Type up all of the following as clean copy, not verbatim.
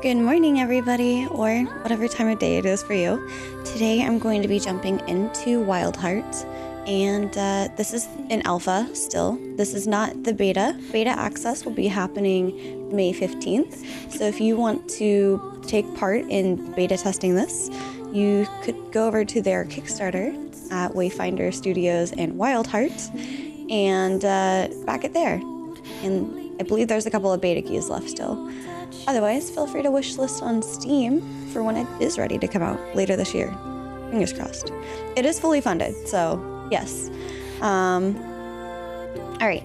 Good morning, everybody, or whatever time of day it is for you. Today I'm going to be jumping into Wyldheart, and this is in alpha still. This is not the beta. Beta access will be happening May 15th, so if you want to take part in beta testing this, you could go over to their Kickstarter at Wayfinder Studios and Wyldheart and back it there. And I believe there's a couple of beta keys left still. Otherwise, feel free to wishlist on Steam for when it is ready to come out later this year. Fingers crossed. It is fully funded, so yes. Alright,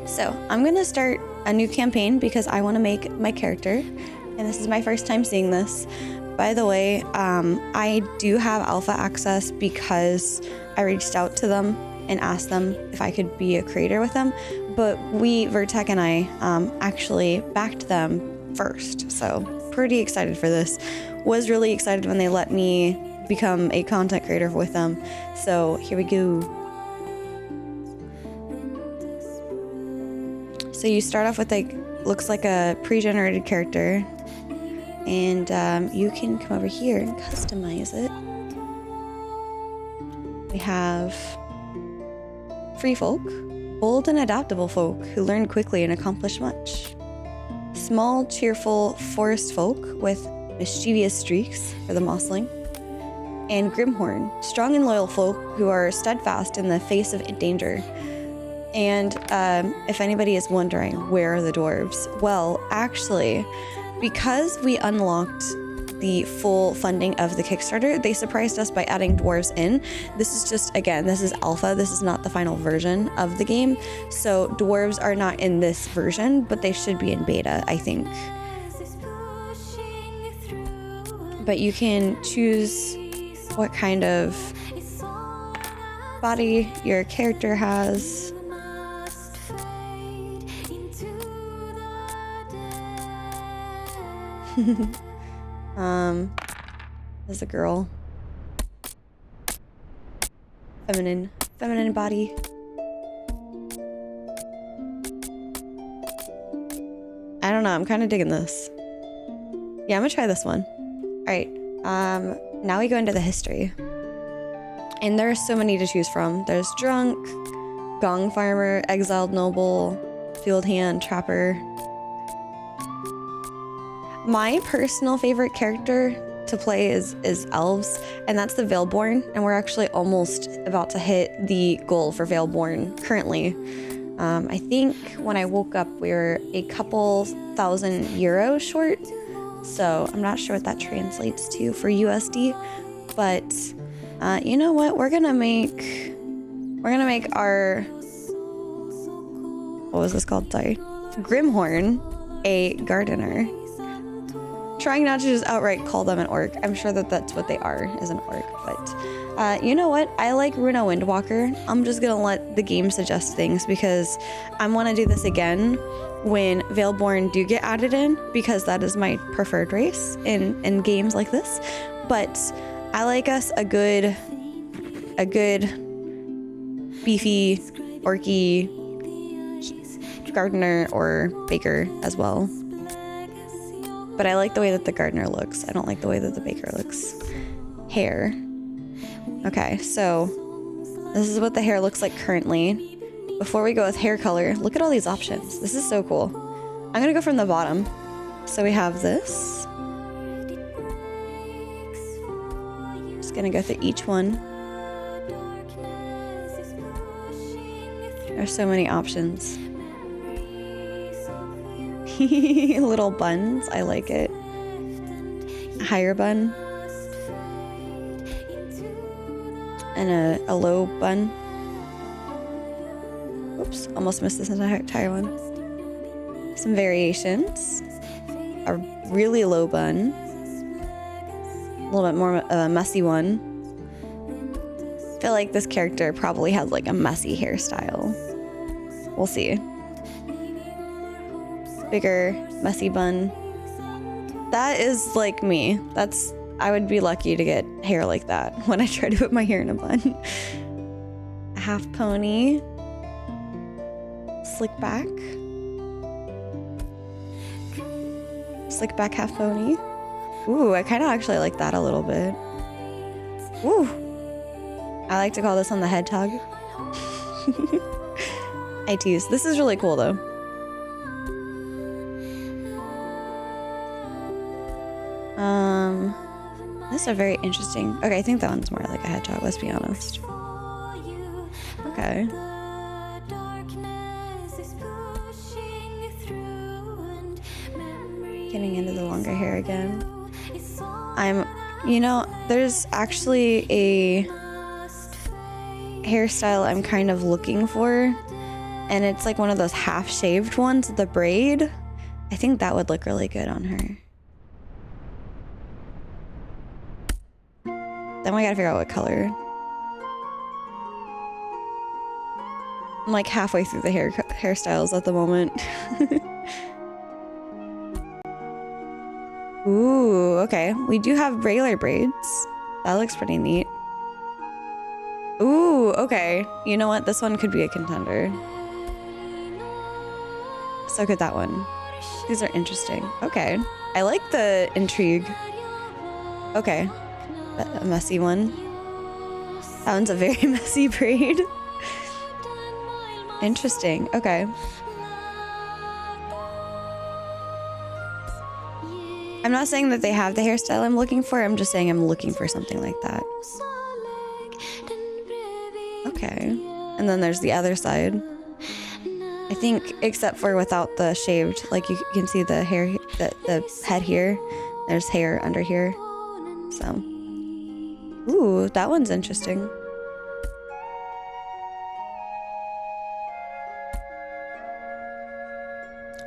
so I'm going to start a new campaign because I want to make my character, and this is my first time seeing this. By the way, I do have alpha access because I reached out to them and asked them if I could be a creator with them, but Vertec and I actually backed them first, so pretty excited for this. Was really excited when they let me become a content creator with them, so here we go. So you start off with looks like a pre-generated character, and you can come over here and customize it. We have free folk, bold and adaptable folk who learn quickly and accomplish much. Small, cheerful forest folk with mischievous streaks for the mossling. And Grimhorn, strong and loyal folk who are steadfast in the face of danger. And if anybody is wondering, where are the dwarves? Well, actually, because we unlocked the full funding of the Kickstarter, they surprised us by adding dwarves in. This is just, again, this is alpha. This is not the final version of the game. So dwarves are not in this version, but they should be in beta, I think. But you can choose what kind of body your character has. There's a girl. Feminine body. I don't know, I'm kind of digging this. Yeah, I'm gonna try this one. Alright, now we go into the history. And there are so many to choose from. There's drunk, gong farmer, exiled noble, field hand, trapper. My personal favorite character to play is elves, and that's the Veilborn, and we're actually almost about to hit the goal for Veilborn currently. I think when I woke up we were a couple thousand euros short, so I'm not sure what that translates to for USD, but you know what, we're gonna make our, what was this called, sorry, Grimhorn a gardener. Trying not to just outright call them an orc. I'm sure that that's what they are, is an orc. But you know what? I like Runa Windwalker. I'm just gonna let the game suggest things because I want to do this again when Veilborn do get added in, because that is my preferred race in games like this. But I like us a good beefy orky gardener or baker as well. But I like the way that the gardener looks. I don't like the way that the baker looks. Hair. Okay, so this is what the hair looks like currently. Before we go with hair color, look at all these options. This is so cool. I'm gonna go from the bottom. So we have this. Just gonna go through each one. There's so many options. Little buns, I like it. Higher bun. And a low bun. Oops, almost missed this entire one. Some variations. A really low bun. A little bit more of a messy one. I feel like this character probably has like a messy hairstyle. We'll see. Bigger, messy bun. That is like me. I would be lucky to get hair like that when I try to put my hair in a bun. A half pony. Slick back. Slick back half pony. Ooh, I kind of actually like that a little bit. Ooh. I like to call this one the head tug. I tease. This is really cool though. This is very interesting. Okay, I think that one's more like a hedgehog, let's be honest. Okay. Getting into the longer hair again. You know, there's actually a hairstyle I'm kind of looking for, and it's like one of those half-shaved ones, the braid. I think that would look really good on her. Then we gotta figure out what color. I'm like halfway through the hairstyles at the moment. Ooh, okay. We do have regular braids. That looks pretty neat. Ooh, okay. You know what? This one could be a contender. So could that one. These are interesting. Okay. I like the intrigue. Okay. A messy one. That one's a very messy braid. Interesting. Okay. I'm not saying that they have the hairstyle I'm looking for. I'm just saying I'm looking for something like that. Okay. And then there's the other side. I think, except for without the shaved, like you can see the hair, the head here. There's hair under here. So. Ooh, that one's interesting.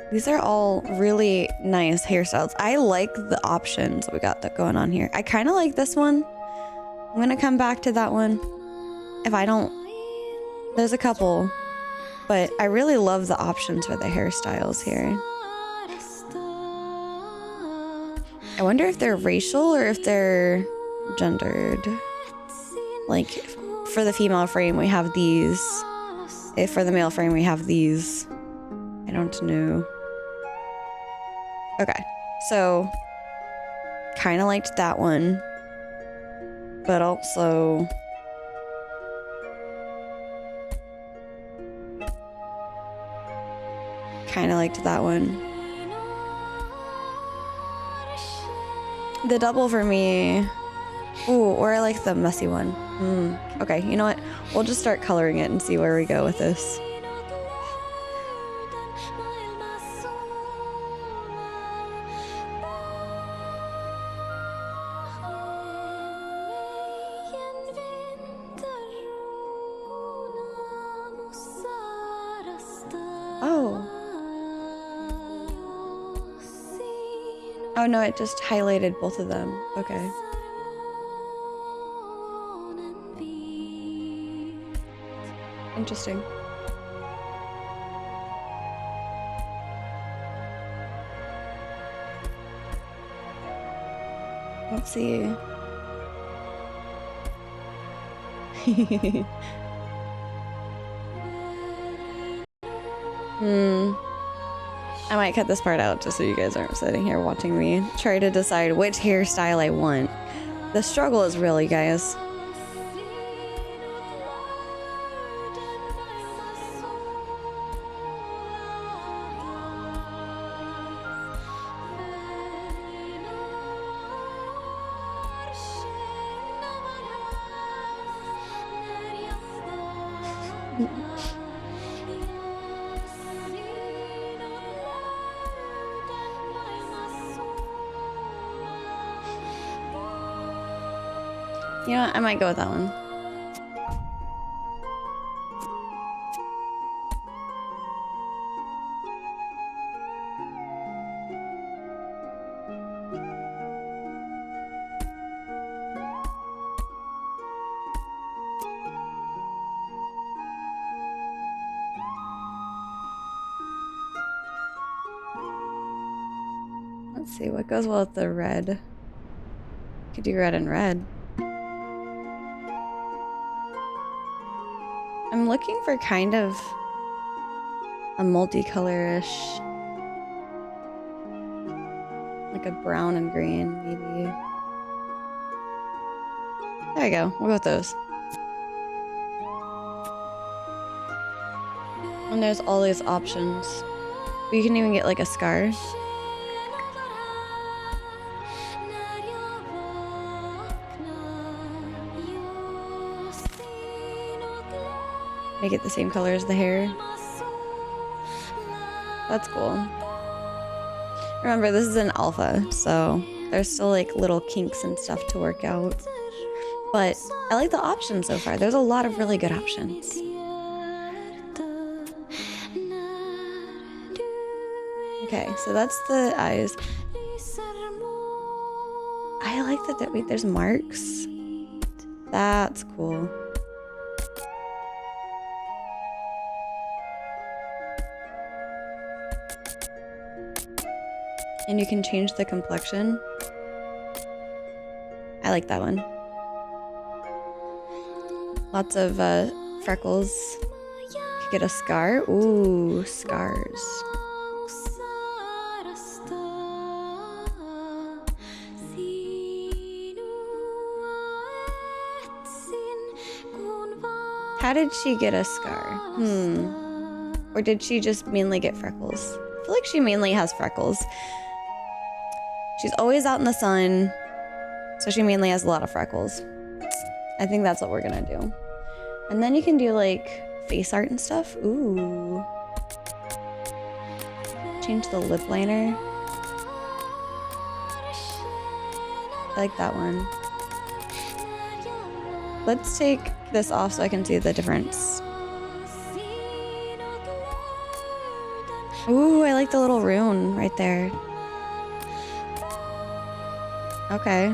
These are all really nice hairstyles. I like the options we got that going on here. I kind of like this one. I'm gonna come back to that one. If I don't, there's a couple, but I really love the options for the hairstyles here. I wonder if they're racial or if they're gendered. Like for the female frame, we have these. If for the male frame, we have these. I don't know. Okay, so kind of liked that one, but also kind of liked that one. The double for me. Ooh, or I like the messy one. Okay, you know what? We'll just start coloring it and see where we go with this. Oh no, it just highlighted both of them. Okay. Interesting. Let's see. I might cut this part out just so you guys aren't sitting here watching me try to decide which hairstyle I want. The struggle is real, you guys. You know what? I might go with that one. Let's see what goes well with the red. Could do red and red. I'm looking for kind of a multicolor-ish Like a brown and green, maybe. There we go. We'll go with those. And there's all these options. You can even get like a scar. Make it the same color as the hair. That's cool. Remember, this is an alpha, so there's still like little kinks and stuff to work out. But I like the options so far. There's a lot of really good options. Okay, so that's the eyes. I like that, wait, there's marks. That's cool. And you can change the complexion. I like that one. Lots of freckles. Could get a scar. Ooh, scars. How did she get a scar? Or did she just mainly get freckles? I feel like she mainly has freckles. She's always out in the sun, so she mainly has a lot of freckles. I think that's what we're gonna do. And then you can do like face art and stuff. Ooh. Change the lip liner. I like that one. Let's take this off so I can see the difference. Ooh, I like the little rune right there. Okay.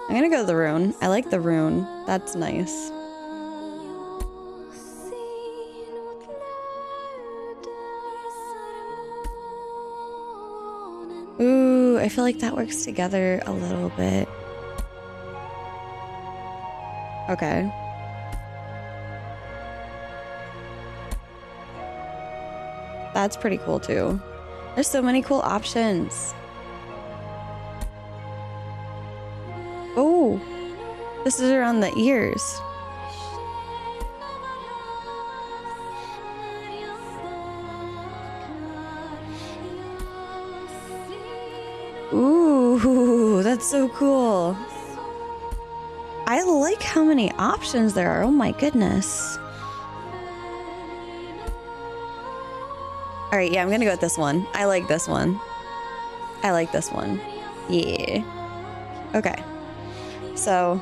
I'm gonna go with the rune. I like the rune. That's nice. Ooh, I feel like that works together a little bit. Okay. That's pretty cool too. There's so many cool options. Oh, this is around the ears. Ooh, that's so cool. I like how many options there are. Oh my goodness. All right, yeah, I'm gonna go with this one. I like this one. I like this one. Yeah. Okay. So,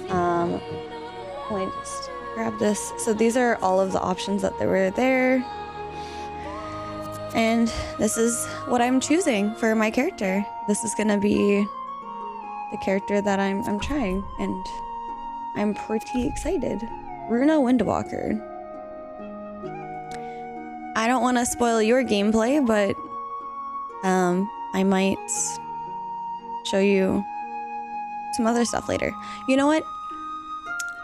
let me just grab this. So these are all of the options that were there. And this is what I'm choosing for my character. This is gonna be the character that I'm trying, and I'm pretty excited. Runa Windwalker. I don't want to spoil your gameplay, but I might show you some other stuff later. You know what?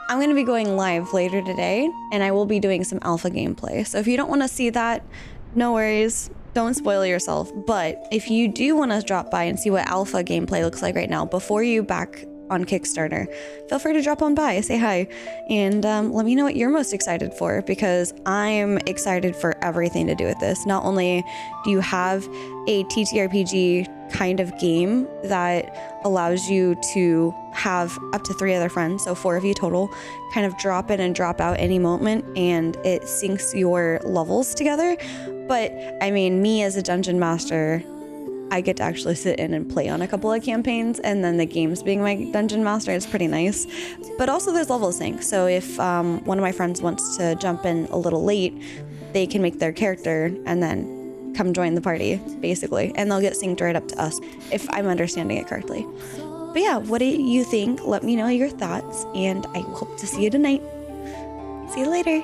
I'm going to be going live later today, and I will be doing some alpha gameplay. So if you don't want to see that, no worries. Don't spoil yourself. But if you do want to drop by and see what alpha gameplay looks like right now before you back on Kickstarter, feel free to drop on by, say hi, and let me know what you're most excited for, because I'm excited for everything to do with this. Not only do you have a TTRPG kind of game that allows you to have up to 3 other friends, so 4 of you total, kind of drop in and drop out any moment, and it syncs your levels together. But I mean, me as a dungeon master, I get to actually sit in and play on a couple of campaigns, and then the games being my dungeon master is pretty nice. But also there's level sync, so if one of my friends wants to jump in a little late, they can make their character and then come join the party, basically, and they'll get synced right up to us, if I'm understanding it correctly. But yeah, what do you think? Let me know your thoughts, and I hope to see you tonight. See you later.